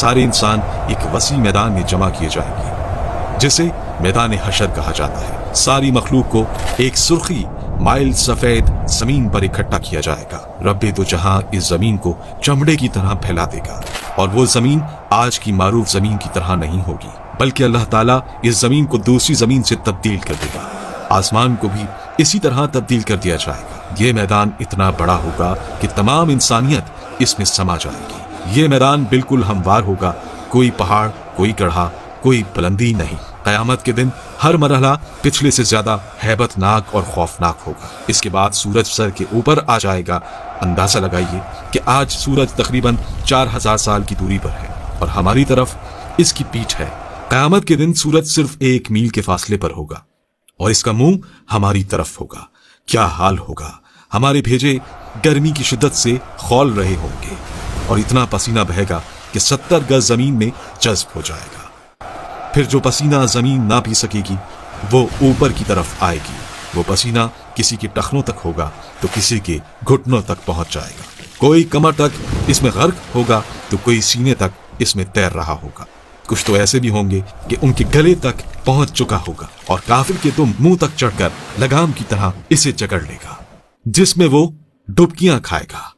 सारे इंसान एक वसी मैदान में जमा किए जाएंगे जिसे मैदान हशर कहा जाता है। सारी मखलूक को एक सुर्खी माइल सफेद जमीन पर इकट्ठा किया जाएगा। रब्बे दो जहां इस जमीन को चमड़े की तरह फैला देगा और वो जमीन आज की मारूफ जमीन की तरह नहीं होगी, बल्कि अल्लाह ताला इस जमीन को दूसरी जमीन से तब्दील कर देगा। आसमान को भी इसी तरह तब्दील कर दिया जाएगा। ये मैदान इतना बड़ा होगा कि तमाम इंसानियत इसमें समा जाएगी। ये मैदान बिल्कुल हमवार होगा, कोई पहाड़, कोई गढ़ा, कोई बुलंदी नहीं। क़यामत के दिन हर मरहला पिछले से ज्यादा हैबतनाक और खौफनाक होगा। इसके बाद सूरज सर के ऊपर आ जाएगा। अंदाजा लगाइए कि आज सूरज तकरीबन 4000 साल की दूरी पर है और हमारी तरफ इसकी पीठ है। क़यामत के दिन सूरज सिर्फ 1 मील के फासले पर होगा और इसका मुंह हमारी तरफ होगा। क्या हाल होगा। हमारे भेजे गर्मी की शिद्दत से खौल रहे होंगे और इतना पसीना बहेगा कि 70 गज जमीन में जज्ब हो जाएगा। फिर जो पसीना जमीन ना पी सकेगी वो ऊपर की तरफ आएगी। वो पसीना किसी के टखनों तक होगा तो किसी के घुटनों तक पहुंच जाएगा। कोई कमर तक इसमें गर्क होगा तो कोई सीने तक इसमें तैर रहा होगा। कुछ तो ऐसे भी होंगे कि उनके गले तक पहुंच चुका होगा और काफिर के तो मुंह तक चढ़कर लगाम की तरह इसे जकड़ लेगा, जिसमें वो डुबकियां खाएगा।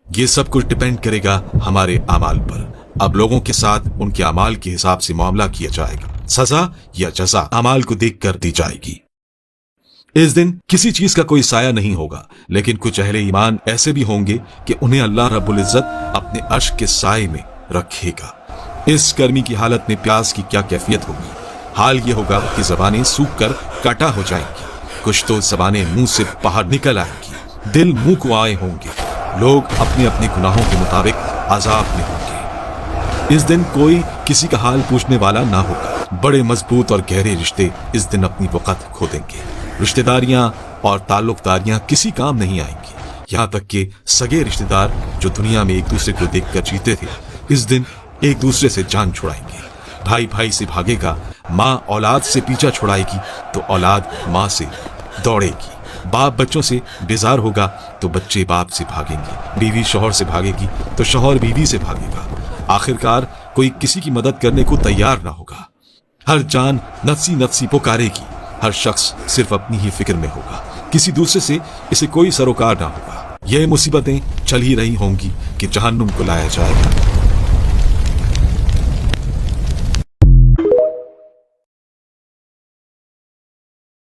ये सब कुछ डिपेंड करेगा हमारे अमाल पर। अब लोगों के साथ उनके अमाल के हिसाब से मामला किया जाएगा। सजा या जजा अमाल को देखकर दी जाएगी। इस दिन किसी चीज का कोई साया नहीं होगा, लेकिन कुछ अहले ईमान ऐसे भी होंगे कि उन्हें अल्लाह रब्बुल इज्जत अपने अर्श के साए में रखेगा। इस गर्मी की हालत में प्यास की क्या कैफियत होगी। हाल ये होगा कि जबानें सूख कर काटा हो जाएंगी। कुछ तो जबानें मुंह से बाहर निकल आएंगी, दिल मुंह को आए होंगे। लोग अपने अपने गुनाहों के मुताबिक अजाब में होंगे। इस दिन कोई किसी का हाल पूछने वाला ना होगा। बड़े मजबूत और गहरे रिश्ते इस दिन अपनी वक़्त खो देंगे। रिश्तेदारियां और ताल्लुकदारियां किसी काम नहीं आएंगी। यहाँ तक कि सगे रिश्तेदार जो दुनिया में एक दूसरे को देखकर जीते थे, इस दिन एक दूसरे से जान छुड़ाएंगे। भाई भाई से भागेगा, माँ औलाद से पीछा छुड़ाएगी तो औलाद माँ से दौड़ेगी। बाप बच्चों से बेजार होगा तो बच्चे बाप से भागेंगे। बीवी शौहर से भागेगी तो शौहर बीवी से भागेगा। आखिरकार कोई किसी की मदद करने को तैयार ना होगा। हर जान नफसी नफसी पुकारेगी। हर शख्स सिर्फ अपनी ही फिक्र में होगा, किसी दूसरे से इसे कोई सरोकार ना होगा। ये मुसीबतें चल ही रही होंगी कि जहन्नुम को लाया जाएगा।